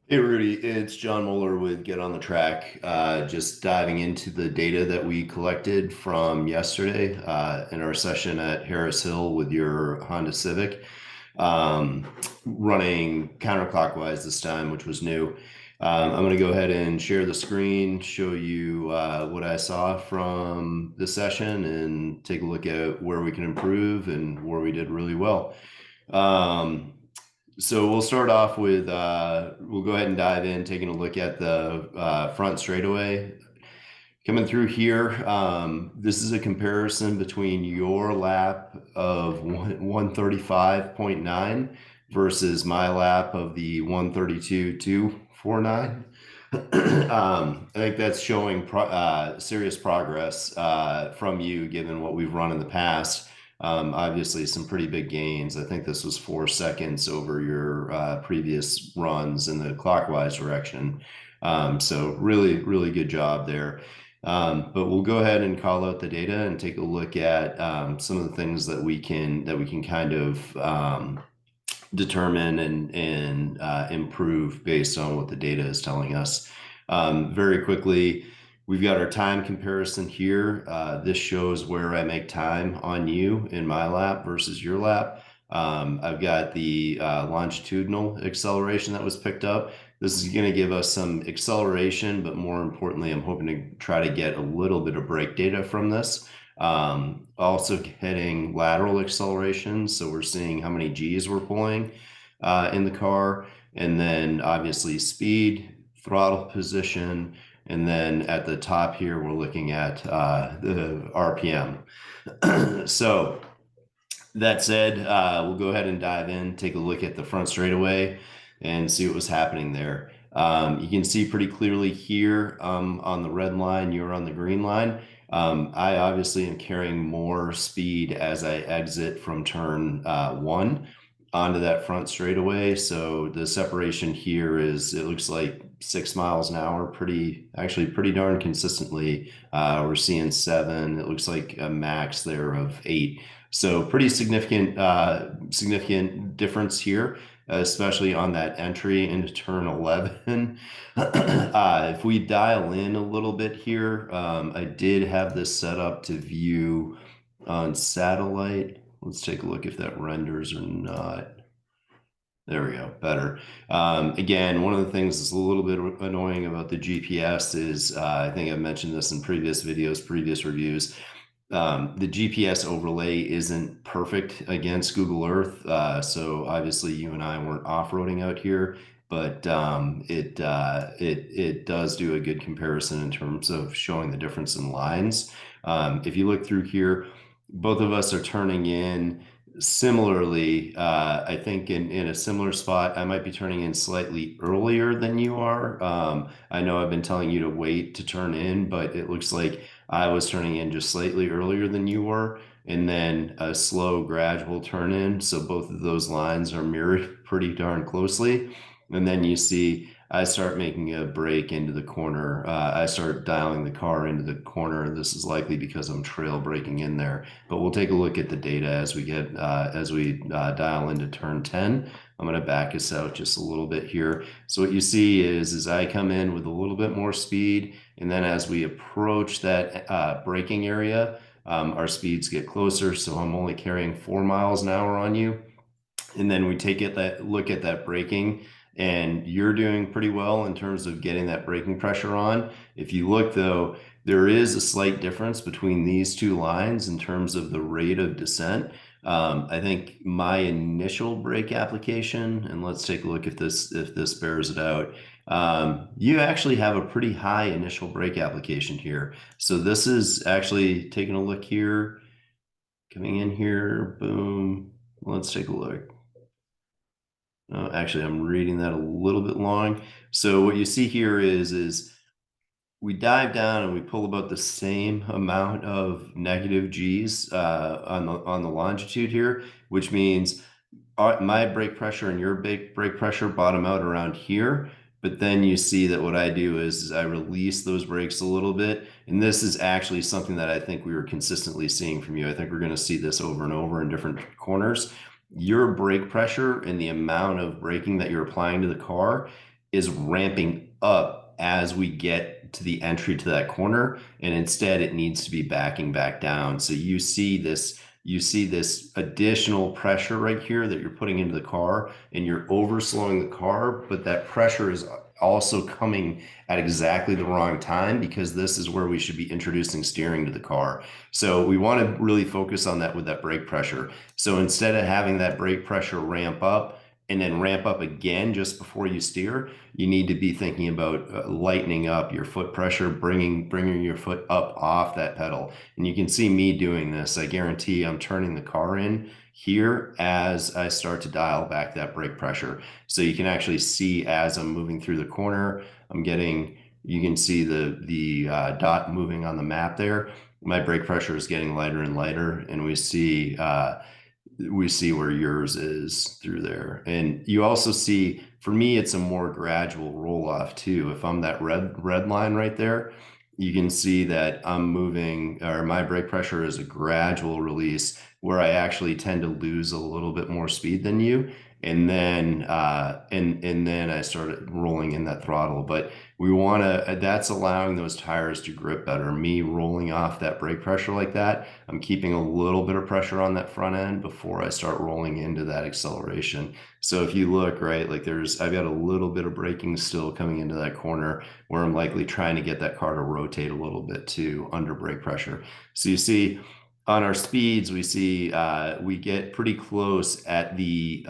Hey Rudy, it's John Moeller with Get on the Track. Just diving into the data that we collected from yesterday in our session at Harris Hill with your Honda Civic, um, running counterclockwise this time, which was new. I'm going to go ahead and share the screen, show you what I saw from the session, and take a look at where we can improve and where we did really well. Um, so we'll start off with, we'll go ahead and dive in, taking a look at the front straightaway. Coming through here, this is a comparison between your lap of 135.9 versus my lap of the 132.249. I think that's showing serious progress from you, given what we've run in the past. Obviously, some pretty big gains. I think this was 4 seconds over your previous runs in the clockwise direction. So really, really good job there. But we'll go ahead and call out the data and take a look at some of the things that we can kind of determine and improve based on what the data is telling us. Very quickly, we've got our time comparison here. This shows where I make time on you in my lap versus your lap. I've got the longitudinal acceleration that was picked up. This is going to give us some acceleration, but more importantly, I'm hoping to try to get a little bit of brake data from this. Also getting lateral acceleration. So we're seeing how many G's we're pulling in the car. And then obviously speed, throttle position. And then at the top here, we're looking at the RPM. So that said, we'll go ahead and dive in, take a look at the front straightaway and see what was happening there. You can see pretty clearly here on the red line, you're on the green line. I obviously am carrying more speed as I exit from turn one onto that front straightaway. So the separation here is, it looks like 6 miles an hour, actually pretty darn consistently. We're seeing 7. It looks like a max there of 8. So pretty significant difference here, especially on that entry into turn 11. If we dial in a little bit here, I did have this set up to view on satellite. Let's take a look if that renders or not. There we go, better. Again, one of the things that's a little bit annoying about the GPS is, I think I've mentioned this in previous videos, previous reviews, the GPS overlay isn't perfect against Google Earth. So obviously you and I weren't off-roading out here, but it does do a good comparison in terms of showing the difference in lines. If you look through here, both of us are turning in similarly. I think in a similar spot, I might be turning in slightly earlier than you are. I know I've been telling you to wait to turn in, but it looks like I was turning in just slightly earlier than you were, and then a slow, gradual turn in. So both of those lines are mirrored pretty darn closely. And then you see I start making a break into the corner. I start dialing the car into the corner. This is likely because I'm trail braking in there. But we'll take a look at the data as we dial into turn 10. I'm going to back us out just a little bit here. So what you see is I come in with a little bit more speed, and then as we approach that braking area, our speeds get closer. So I'm only carrying 4 miles an hour on you. And then we look at that braking, and you're doing pretty well in terms of getting that braking pressure on. If you look though, there is a slight difference between these two lines in terms of the rate of descent. I think my initial brake application, and let's take a look if this bears it out. You actually have a pretty high initial brake application here. So this is actually taking a look here, coming in here, boom. Let's take a look. Actually, I'm reading that a little bit long. So what you see here is we dive down and we pull about the same amount of negative G's on the longitude here, which means my brake pressure and your brake pressure bottom out around here. But then you see that what I do is I release those brakes a little bit. And this is actually something that I think we were consistently seeing from you. I think we're going to see this over and over in different corners. Your brake pressure and the amount of braking that you're applying to the car is ramping up as we get to the entry to that corner, and instead it needs to be backing back down. So you see this additional pressure right here that you're putting into the car, and you're overslowing the car, but that pressure is also coming at exactly the wrong time, because this is where we should be introducing steering to the car. So we want to really focus on that with that brake pressure. So instead of having that brake pressure ramp up and then ramp up again just before you steer, you need to be thinking about lightening up your foot pressure, bringing your foot up off that pedal. And you can see me doing this. I guarantee I'm turning the car in here as I start to dial back that brake pressure. So you can actually see as I'm moving through the corner, you can see the dot moving on the map there. My brake pressure is getting lighter and lighter, and we see where yours is through there. And you also see, for me, it's a more gradual roll off too. If I'm that red line right there, you can see that I'm moving, or my brake pressure is a gradual release, where I actually tend to lose a little bit more speed than you. And then and then I started rolling in that throttle. But we want to, that's allowing those tires to grip better. Me rolling off that brake pressure like that, I'm keeping a little bit of pressure on that front end before I start rolling into that acceleration. So if you look, right, like I've got a little bit of braking still coming into that corner, where I'm likely trying to get that car to rotate a little bit too under brake pressure. So you see on our speeds, we see we get pretty close at the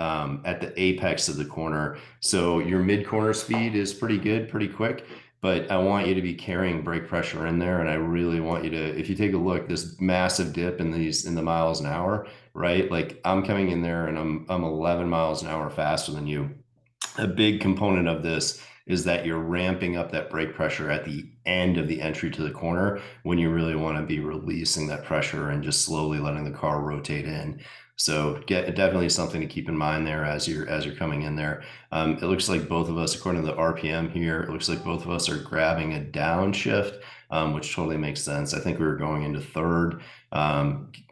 apex of the corner. So your mid corner speed is pretty good, pretty quick. But I want you to be carrying brake pressure in there, and I really want you to, if you take a look, this massive dip in the miles an hour, right? Like I'm coming in there and I'm 11 miles an hour faster than you. A big component of this is that you're ramping up that brake pressure at the end of the entry to the corner, when you really want to be releasing that pressure and just slowly letting the car rotate in. So definitely something to keep in mind there as you're coming in there. It looks like both of us, according to the RPM here, it looks like both of us are grabbing a downshift, which totally makes sense. I think we were going into third.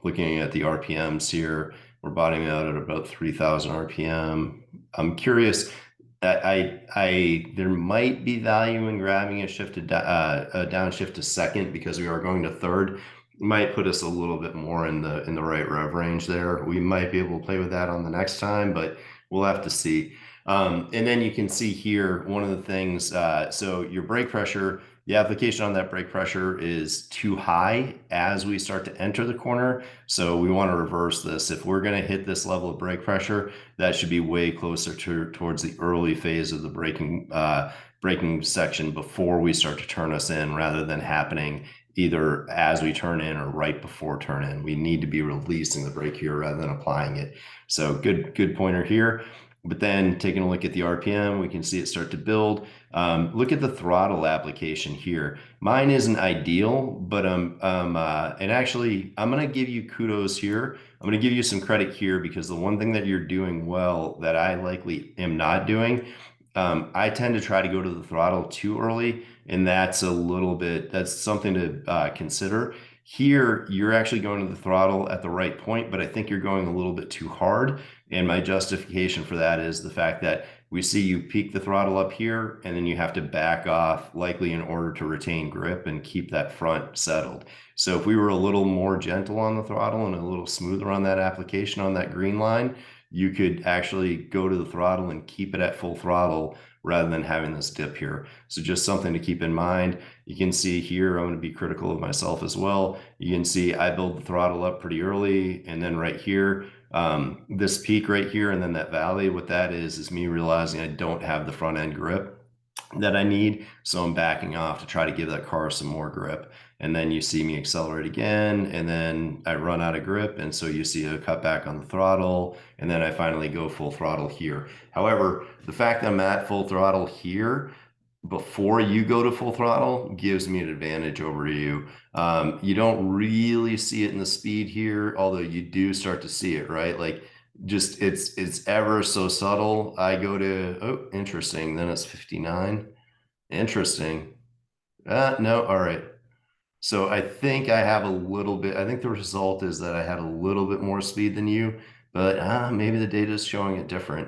Looking at the RPMs here, we're bottoming out at about 3,000 RPM. I'm curious. There might be value in grabbing a downshift to second, because we are going to third. Might put us a little bit more in the right rev range there. We might be able to play with that on the next time, but we'll have to see. And then you can see here one of the things. So your brake pressure, the application on that brake pressure is too high as we start to enter the corner. So we want to reverse this. If we're going to hit this level of brake pressure, that should be way closer towards the early phase of the braking section before we start to turn us in, rather than happening either as we turn in or right before turn in. We need to be releasing the brake here rather than applying it. So good pointer here. But then taking a look at the RPM, we can see it start to build. Look at the throttle application here. Mine isn't ideal, but and actually I'm going to give you kudos here. I'm going to give you some credit here, because the one thing that you're doing well that I likely am not doing, I tend to try to go to the throttle too early, and that's something to consider. Here, you're actually going to the throttle at the right point, but I think you're going a little bit too hard. And my justification for that is the fact that we see you peak the throttle up here, and then you have to back off, likely in order to retain grip and keep that front settled. So if we were a little more gentle on the throttle and a little smoother on that application on that green line, you could actually go to the throttle and keep it at full throttle rather than having this dip here. So just something to keep in mind. You can see here, I'm going to be critical of myself as well. You can see I build the throttle up pretty early, and then right here, this peak right here, and then that valley, what that is me realizing I don't have the front end grip that I need. So I'm backing off to try to give that car some more grip. And then you see me accelerate again, and then I run out of grip. And so you see a cut back on the throttle, and then I finally go full throttle here. However, the fact that I'm at full throttle here before you go to full throttle gives me an advantage over you. You don't really see it in the speed here, although you do start to see it, right? Like, just it's ever so subtle. I go to, oh, interesting. Then it's 59. Interesting. No, all right. So I think I have a little bit, I think the result is that I had a little bit more speed than you, but maybe the data is showing it different.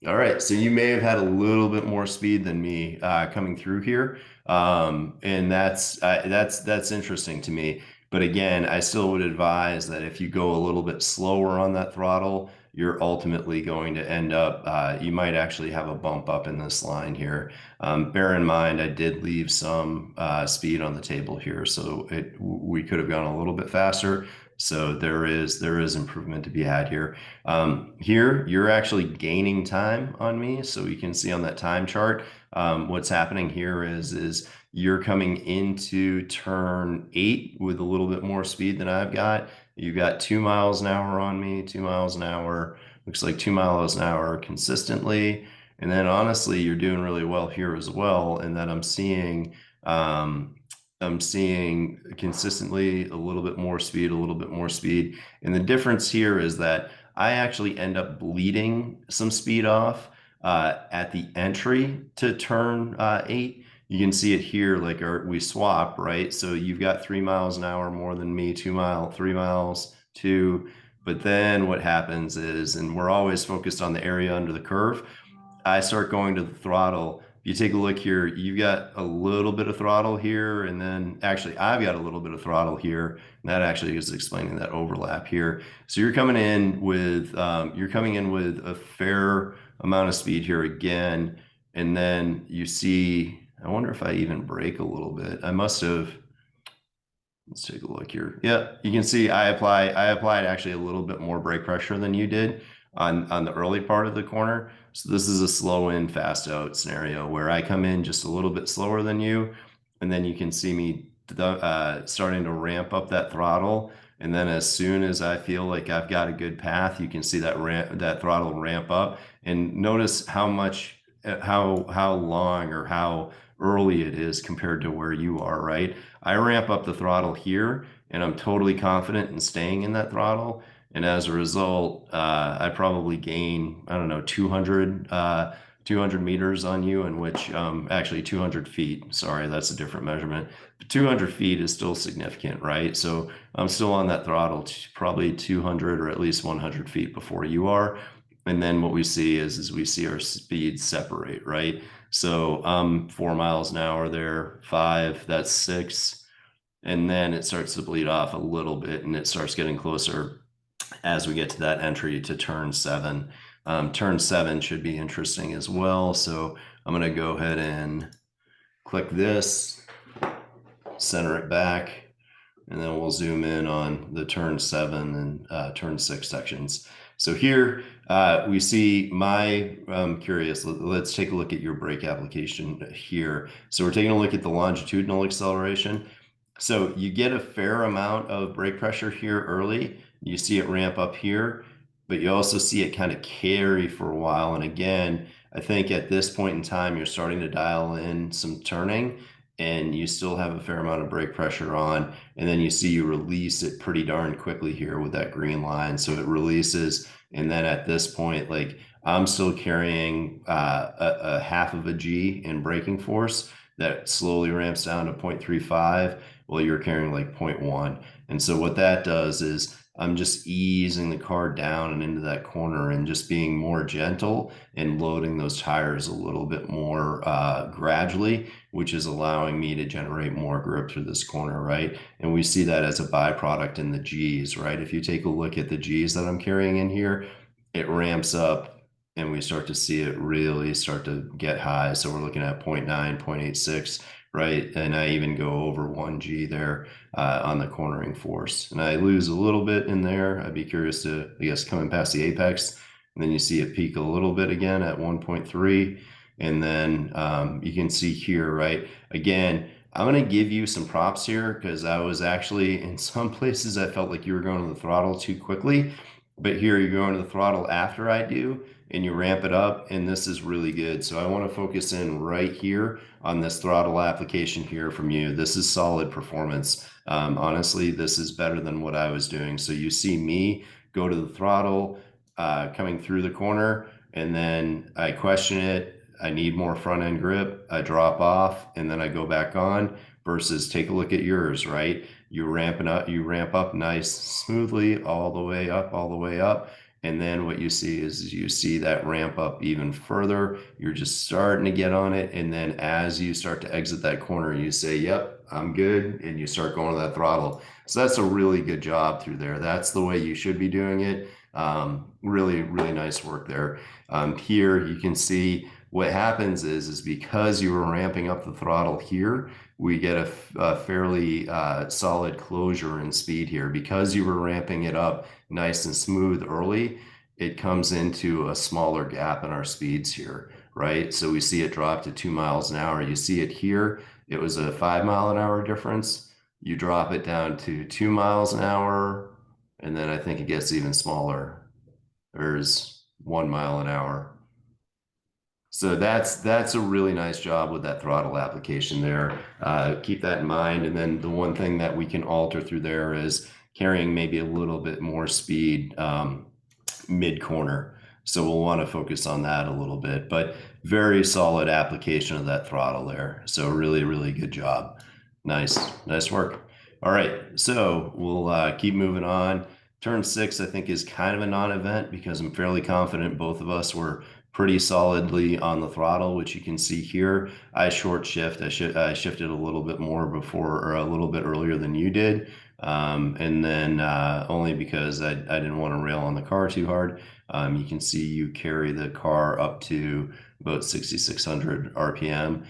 All right, so you may have had a little bit more speed than me coming through here, and that's interesting to me. But again, I still would advise that if you go a little bit slower on that throttle, you're ultimately going to end up. You might actually have a bump up in this line here. Bear in mind, I did leave some speed on the table here, so we could have gone a little bit faster. So there is improvement to be had here. Here, you're actually gaining time on me. So you can see on that time chart, what's happening here is you're coming into turn 8 with a little bit more speed than I've got. You've got 2 miles an hour on me, 2 miles an hour. Looks like 2 miles an hour consistently. And then honestly, you're doing really well here as well. And then um, I'm seeing consistently a little bit more speed, a little bit more speed. And the difference here is that I actually end up bleeding some speed off at the entry to turn 8. You can see it here, like we swap, right? So you've got 3 miles an hour more than me, 2 mile, 3 miles, two. But then what happens is, and we're always focused on the area under the curve, I start going to the throttle. If you take a look here, you've got a little bit of throttle here, and then actually I've got a little bit of throttle here. And that actually is explaining that overlap here. So you're coming in with a fair amount of speed here again, and then you see, I wonder if I even brake a little bit. I must have. Let's take a look here. Yeah, you can see I applied actually a little bit more brake pressure than you did on the early part of the corner. So this is a slow in, fast out scenario where I come in just a little bit slower than you, and then you can see me starting to ramp up that throttle. And then as soon as I feel like I've got a good path, you can see that throttle ramp up. And notice how much, how long or how early it is compared to where you are, right? I ramp up the throttle here and I'm totally confident in staying in that throttle. And as a result, I probably gain, I don't know, 200 meters on you, in which actually 200 feet. Sorry, that's a different measurement. But 200 feet is still significant, right? So I'm still on that throttle, probably 200 or at least 100 feet before you are. And then what we see is we see our speeds separate, right? So 4 miles an hour there, 5, that's 6. And then it starts to bleed off a little bit and it starts getting closer as we get to that entry to turn 7. Turn 7 should be interesting as well. So I'm going to go ahead and click this, center it back, and then we'll zoom in on the turn 7 and turn 6 sections. So here we see I'm curious, let's take a look at your brake application here. So we're taking a look at the longitudinal acceleration. So you get a fair amount of brake pressure here early. You see it ramp up here, but you also see it kind of carry for a while. And again, I think at this point in time, you're starting to dial in some turning and you still have a fair amount of brake pressure on. And then you see you release it pretty darn quickly here with that green line. So it releases. And then at this point, like I'm still carrying a half of a G in braking force that slowly ramps down to 0.35 while you're carrying like 0.1. And so what that does is I'm just easing the car down and into that corner and just being more gentle and loading those tires a little bit more gradually, which is allowing me to generate more grip through this corner, right? And we see that as a byproduct in the G's, right? If you take a look at the G's that I'm carrying in here, it ramps up and we start to see it really start to get high. So we're looking at 0.9, 0.86, right? And I even go over 1G there on the cornering force. And I lose a little bit in there. I'd be curious to, I guess, coming past the apex. And then you see it peak a little bit again at 1.3. And then you can see here, right? Again, I'm going to give you some props here because I was actually, in some places, I felt like you were going to the throttle too quickly. But here you're going to the throttle after I do, and you ramp it up, and this is really good. So I want to focus in right here on this throttle application here from you. This is solid performance. Honestly, this is better than what I was doing. So you see me go to the throttle, coming through the corner, and then I question it. I need more front end grip. I drop off, and then I go back on versus take a look at yours, right? You ramp up nice, smoothly all the way up, And then what you see is you see that ramp up even further. You're just starting to get on it. And then as you start to exit that corner, you say, yep, I'm good. And you start going to that throttle. So that's a really good job through there. That's the way you should be doing it. Really, really nice work there. Here you can see what happens is because you were ramping up the throttle here, we get a fairly solid closure in speed here. Because you were ramping it up nice and smooth early, it comes into a smaller gap in our speeds here, right? So we see it drop to 2 miles an hour. You see it here, it was a 5 mile an hour difference. You drop it down to 2 miles an hour, and then I think it gets even smaller. There's 1 mile an hour. So that's a really nice job with that throttle application there. Keep that in mind. And then the one thing that we can alter through there is carrying maybe a little bit more speed mid corner. So we'll want to focus on that a little bit, but very solid application of that throttle there. So really, really good job. Nice work. All right, so we'll keep moving on. Turn 6, I think, is kind of a non-event because I'm fairly confident both of us were pretty solidly on the throttle, which you can see here. I short shift. I shifted a little bit more before, or a little bit earlier than you did. And then only because I didn't want to rail on the car too hard. You can see you carry the car up to about 6,600 RPM.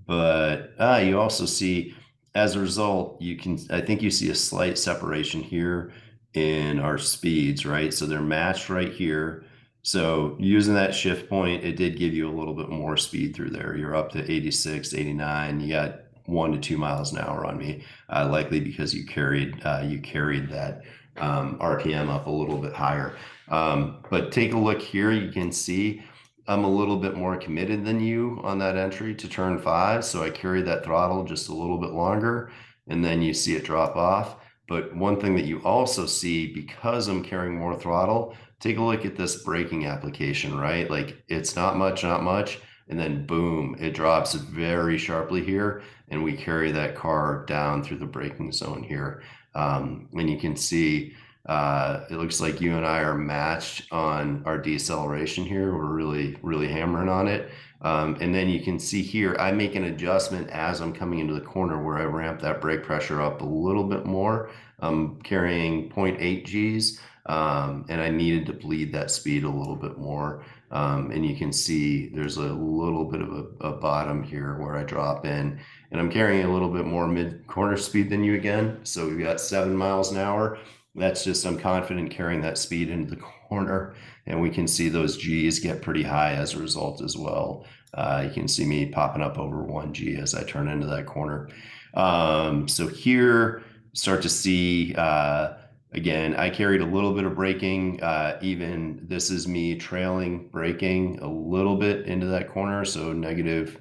But you also see, as a result, I think you see a slight separation here in our speeds, right? So they're matched right here. So using that shift point, it did give you a little bit more speed through there. You're up to 86, 89. You got 1 to 2 miles an hour on me, likely because you carried that RPM up a little bit higher. But take a look here. You can see I'm a little bit more committed than you on that entry to turn 5. So I carried that throttle just a little bit longer, and then you see it drop off. But one thing that you also see, because I'm carrying more throttle, take a look at this braking application, right? Like it's not much, and then boom, it drops very sharply here, and we carry that car down through the braking zone here. And you can see it looks like you and I are matched on our deceleration here. We're really, really hammering on it. And then you can see here, I make an adjustment as I'm coming into the corner where I ramp that brake pressure up a little bit more. I'm carrying 0.8 Gs, and I needed to bleed that speed a little bit more. And you can see there's a little bit of a bottom here where I drop in, and I'm carrying a little bit more mid corner speed than you again. So we've got 7 miles an hour. That's just, I'm confident carrying that speed into the corner, and we can see those Gs get pretty high as a result as well. You can see me popping up over 1 G as I turn into that corner. So here, start to see, again, I carried a little bit of braking. Even this is me trailing braking a little bit into that corner. So -2,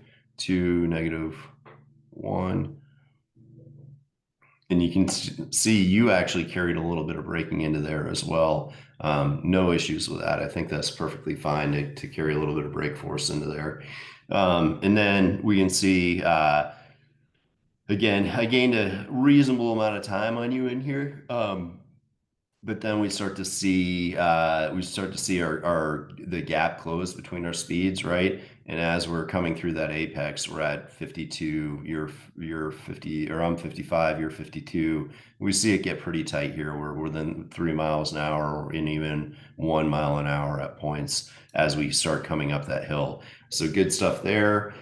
-1. And you can see you actually carried a little bit of braking into there as well. No issues with that. I think that's perfectly fine to carry a little bit of brake force into there. And then we can see, again, I gained a reasonable amount of time on you in here. But then we start to see our the gap close between our speeds, right? And as we're coming through that apex, we're at 52, you're 50, or I'm 55, you're 52. We see it get pretty tight here. We're within 3 miles an hour and even 1 mile an hour at points as we start coming up that hill. So good stuff there.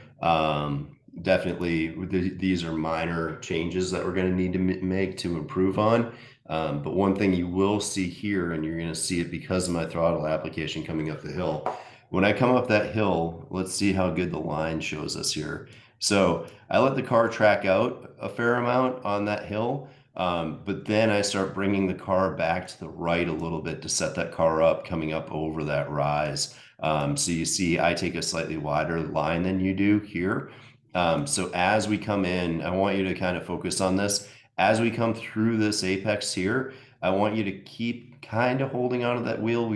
Definitely, these are minor changes that we're going to need to make to improve on. But one thing you will see here, and you're going to see it because of my throttle application coming up the hill. When I come up that hill, let's see how good the line shows us here. So I let the car track out a fair amount on that hill, but then I start bringing the car back to the right a little bit to set that car up coming up over that rise. So you see I take a slightly wider line than you do here. So as we come in, I want you to kind of focus on this. As we come through this apex here, I want you to keep kind of holding onto that wheel.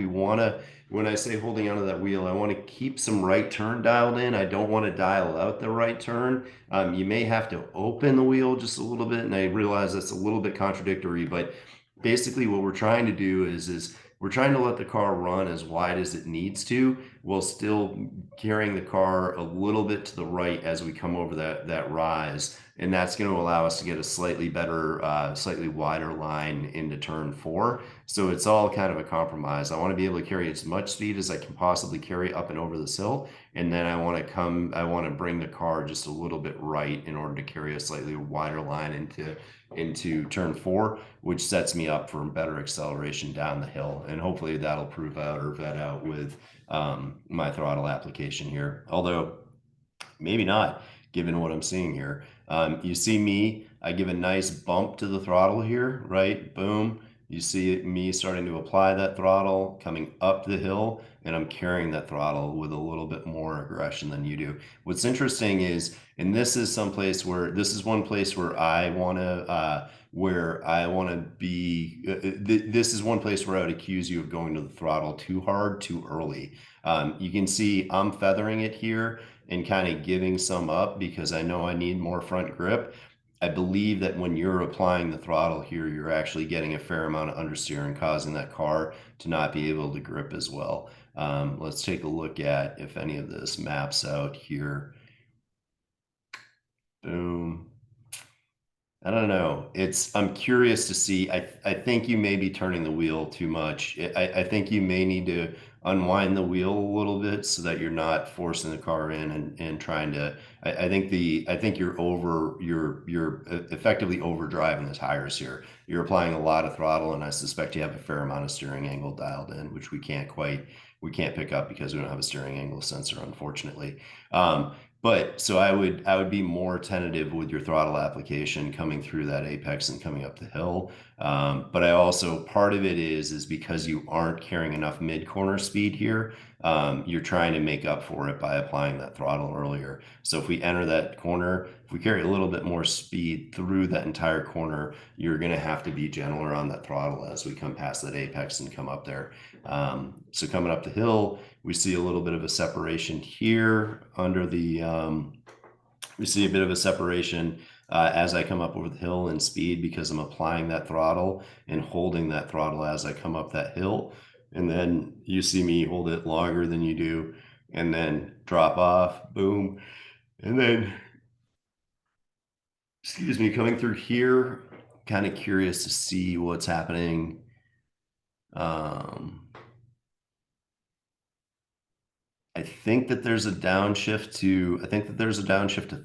When I say holding onto that wheel, I want to keep some right turn dialed in. I don't want to dial out the right turn. You may have to open the wheel just a little bit, and I realize that's a little bit contradictory, but basically what we're trying to do is we're trying to let the car run as wide as it needs to, while still carrying the car a little bit to the right as we come over that rise. And that's going to allow us to get a slightly better, slightly wider line into turn 4. So it's all kind of a compromise. I want to be able to carry as much speed as I can possibly carry up and over this hill. And then I want to bring the car just a little bit right in order to carry a slightly wider line into turn 4, which sets me up for better acceleration down the hill. And hopefully that'll prove out or vet out with my throttle application here. Although maybe not, given what I'm seeing here. You see me, I give a nice bump to the throttle here, right? Boom. You see me starting to apply that throttle coming up the hill, and I'm carrying that throttle with a little bit more aggression than you do. What's interesting is, and this is one place where I want to be, this is one place where I would accuse you of going to the throttle too hard, too early. You can see I'm feathering it here and kind of giving some up because I know I need more front grip. I believe that when you're applying the throttle here, you're actually getting a fair amount of understeer, causing that car to not be able to grip as well. Let's take a look at if any of this maps out here. Boom. I don't know. I'm curious to see. I think you may be turning the wheel too much. I think you may need to unwind the wheel a little bit so that you're not forcing the car in and trying to. I think you're effectively overdriving the tires here. You're applying a lot of throttle, and I suspect you have a fair amount of steering angle dialed in, which we can't pick up because we don't have a steering angle sensor, unfortunately. But so I would be more tentative with your throttle application coming through that apex and coming up the hill. But I also, part of it is because you aren't carrying enough mid corner speed here. You're trying to make up for it by applying that throttle earlier. So if we enter that corner, if we carry a little bit more speed through that entire corner, you're going to have to be gentler on that throttle as we come past that apex and come up there. So coming up the hill, we see a little bit of a separation here under we see a bit of a separation as I come up over the hill in speed because I'm applying that throttle and holding that throttle as I come up that hill. And then you see me hold it longer than you do and then drop off, boom. And then, excuse me, coming through here, kind of curious to see what's happening. I think that there's a downshift to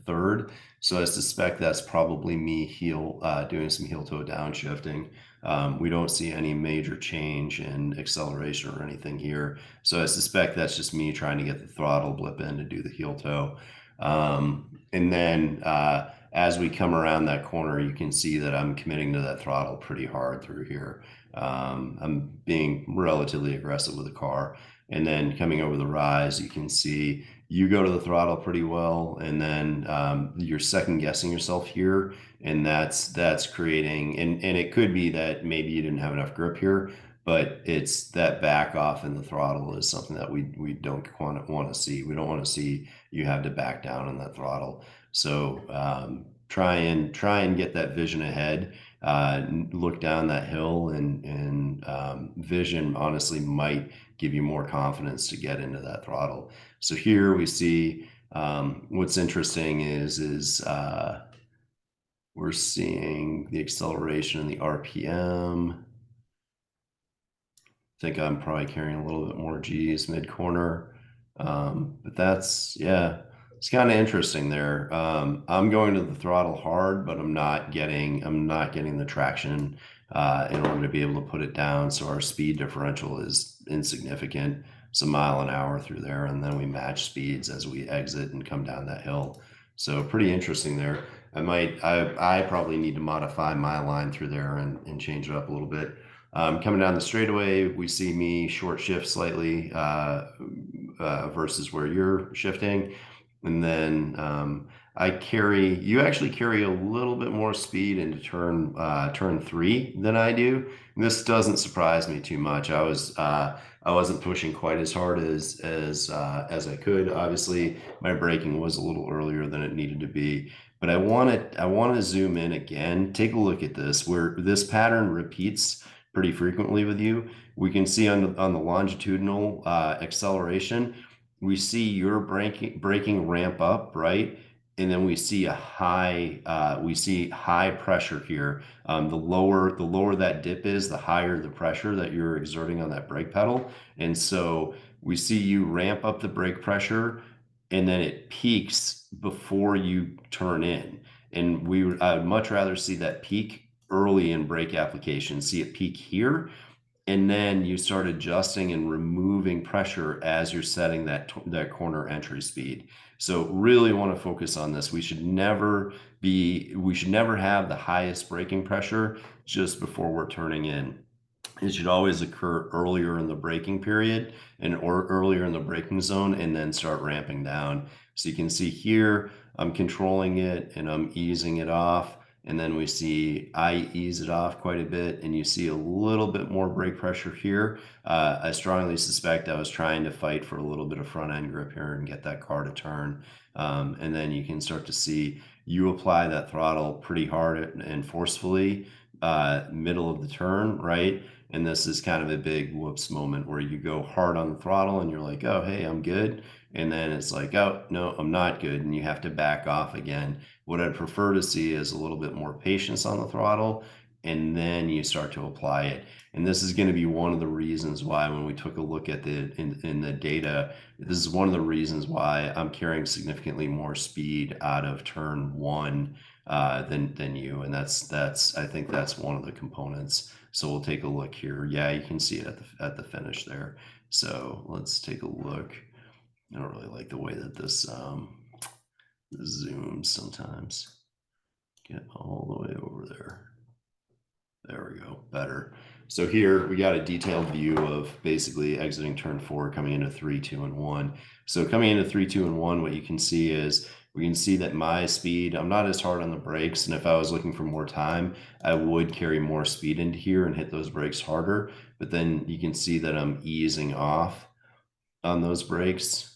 third. So I suspect that's probably me doing some heel toe downshifting. We don't see any major change in acceleration or anything here. So I suspect that's just me trying to get the throttle blip in to do the heel toe. And then as we come around that corner, you can see that I'm committing to that throttle pretty hard through here. I'm being relatively aggressive with the car. And then coming over the rise, you can see you go to the throttle pretty well, and then you're second guessing yourself here, and that's creating, and it could be that maybe you didn't have enough grip here, but it's that back off in the throttle is something that we don't want to see. We don't want to see you have to back down on that throttle. So try and get that vision ahead. Look down that hill, and vision honestly might give you more confidence to get into that throttle. So here we see what's interesting is we're seeing the acceleration and the RPM. I think I'm probably carrying a little bit more G's mid corner, but yeah, it's kind of interesting there. I'm going to the throttle hard, but I'm not getting the traction in order to be able to put it down. So our speed differential is insignificant. It's a mile an hour through there, and then we match speeds as we exit and come down that hill. So pretty interesting there. I probably need to modify my line through there and change it up a little bit. Coming down the straightaway, we see me short shift slightly versus where you're shifting. And then you actually carry a little bit more speed into turn 3 than I do. And this doesn't surprise me too much. I wasn't pushing quite as hard as I could. Obviously, my braking was a little earlier than it needed to be. But I want to zoom in again. Take a look at this, where this pattern repeats pretty frequently with you. We can see on the longitudinal acceleration, we see your braking ramp up, right? And then we see we see high pressure here. The lower that dip is, the higher the pressure that you're exerting on that brake pedal. And so we see you ramp up the brake pressure, and then it peaks before you turn in. And I'd much rather see that peak early in brake application, see it peak here, and then you start adjusting and removing pressure as you're setting that corner entry speed. So really want to focus on this. We should never have the highest braking pressure just before we're turning in. It should always occur earlier in the braking period or earlier in the braking zone, and then start ramping down. So you can see here, I'm controlling it and I'm easing it off. And then we see I ease it off quite a bit, and you see a little bit more brake pressure here. I strongly suspect I was trying to fight for a little bit of front end grip here and get that car to turn. And then you can start to see you apply that throttle pretty hard and forcefully, middle of the turn, right? And this is kind of a big whoops moment where you go hard on the throttle and you're like, oh, hey, I'm good. And then it's like, oh, no, I'm not good. And you have to back off again. What I'd prefer to see is a little bit more patience on the throttle, and then you start to apply it. And this is going to be one of the reasons why, when we took a look at in the data, this is one of the reasons why I'm carrying significantly more speed out of turn one than you. And I think that's one of the components. So we'll take a look here. Yeah, you can see it at the finish there. So let's take a look. I don't really like the way that this zooms sometimes. Get all the way over there. There we go, better. So here we got a detailed view of basically exiting turn 4, coming into 3, 2, and 1. So coming into 3, 2, and 1, what you can see is we can see that my speed, I'm not as hard on the brakes, and if I was looking for more time, I would carry more speed into here and hit those brakes harder. But then you can see that I'm easing off on those brakes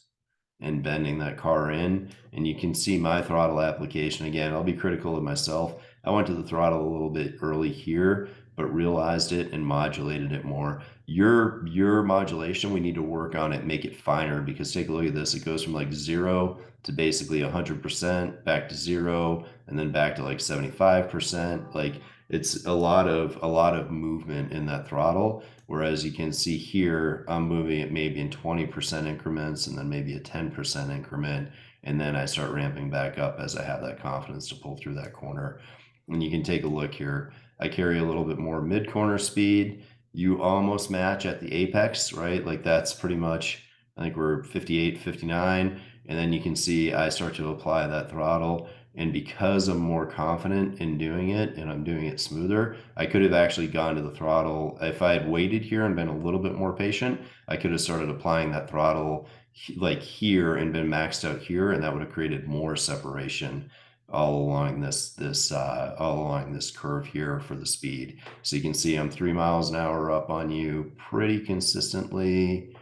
and bending that car in, and you can see my throttle application. Again, I'll be critical of myself. I went to the throttle a little bit early here, but realized it and modulated it more. Your modulation, we need to work on it, make it finer, because take a look at this. It goes from like 0 to basically 100%, back to 0, and then back to like 75%. Like, it's a lot of movement in that throttle. Whereas you can see here, I'm moving it maybe in 20% increments, and then maybe a 10% increment. And then I start ramping back up as I have that confidence to pull through that corner. And you can take a look here. I carry a little bit more mid-corner speed. You almost match at the apex, right? Like, that's pretty much, I think we're 58, 59. And then you can see I start to apply that throttle. And because I'm more confident in doing it and I'm doing it smoother, I could have actually gone to the throttle. If I had waited here and been a little bit more patient, I could have started applying that throttle like here and been maxed out here, and that would have created more separation all along this curve here for the speed. So you can see I'm 3 miles an hour up on you pretty consistently.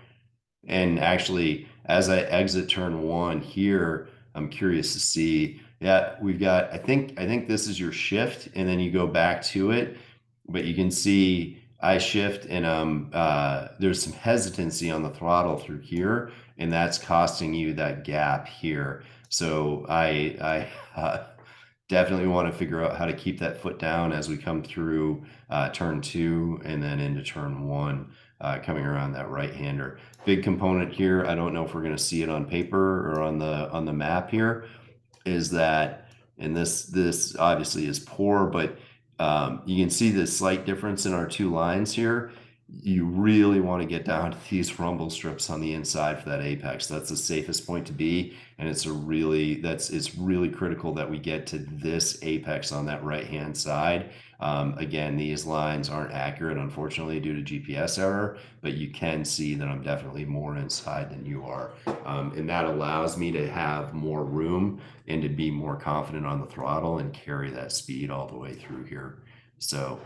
And actually, as I exit turn 1 here, I'm curious to see, yeah, we've got, I think this is your shift, and then you go back to it, but you can see I shift, and there's some hesitancy on the throttle through here, and that's costing you that gap here. So I definitely want to figure out how to keep that foot down as we come through turn 2 and then into turn 1, coming around that right-hander. Big component here, I don't know if we're going to see it on paper or on the map here, is that, and this obviously is poor, but you can see the slight difference in our two lines here. You really want to get down to these rumble strips on the inside for that apex. That's the safest point to be, and it's really critical that we get to this apex on that right hand side. Again, these lines aren't accurate, unfortunately, due to GPS error, but you can see that I'm definitely more inside than you are, and that allows me to have more room and to be more confident on the throttle and carry that speed all the way through here. So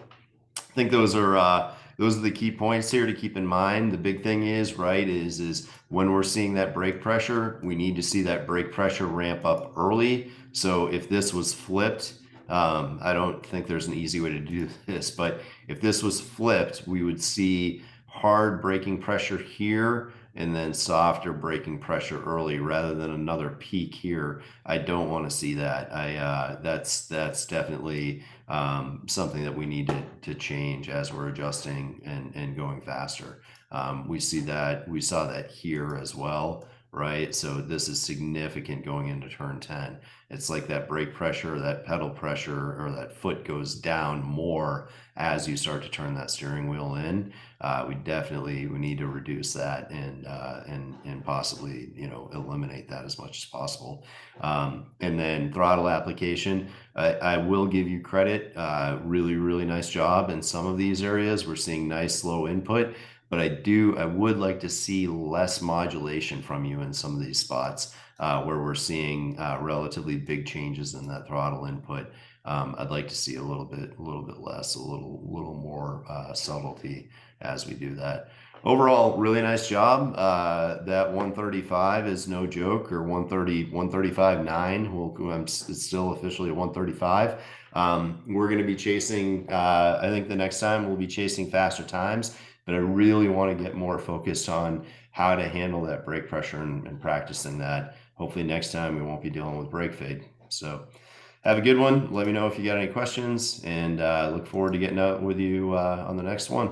I think those are the key points here to keep in mind. The big thing is, right, is when we're seeing that brake pressure, we need to see that brake pressure ramp up early. So if this was flipped, I don't think there's an easy way to do this, but if this was flipped, we would see hard braking pressure here and then softer braking pressure early rather than another peak here. I don't want to see that. That's definitely something that we need to change as we're adjusting and going faster. We saw that here as well, right? So this is significant going into turn 10. It's like that brake pressure, that pedal pressure, or that foot goes down more as you start to turn that steering wheel in. We need to reduce that and possibly eliminate that as much as possible. And then throttle application, I will give you credit. Really nice job in some of these areas. We're seeing nice low input, but I would like to see less modulation from you in some of these spots where we're seeing relatively big changes in that throttle input. I'd like to see a little bit less, a little more subtlety as we do that. Overall, really nice job. That 135 is no joke, or 130, 135.9. It's still officially at 135. We're going to be chasing, I think the next time we'll be chasing faster times, but I really want to get more focused on how to handle that brake pressure and practicing that. Hopefully next time we won't be dealing with brake fade. So have a good one. Let me know if you got any questions, and look forward to getting out with you on the next one.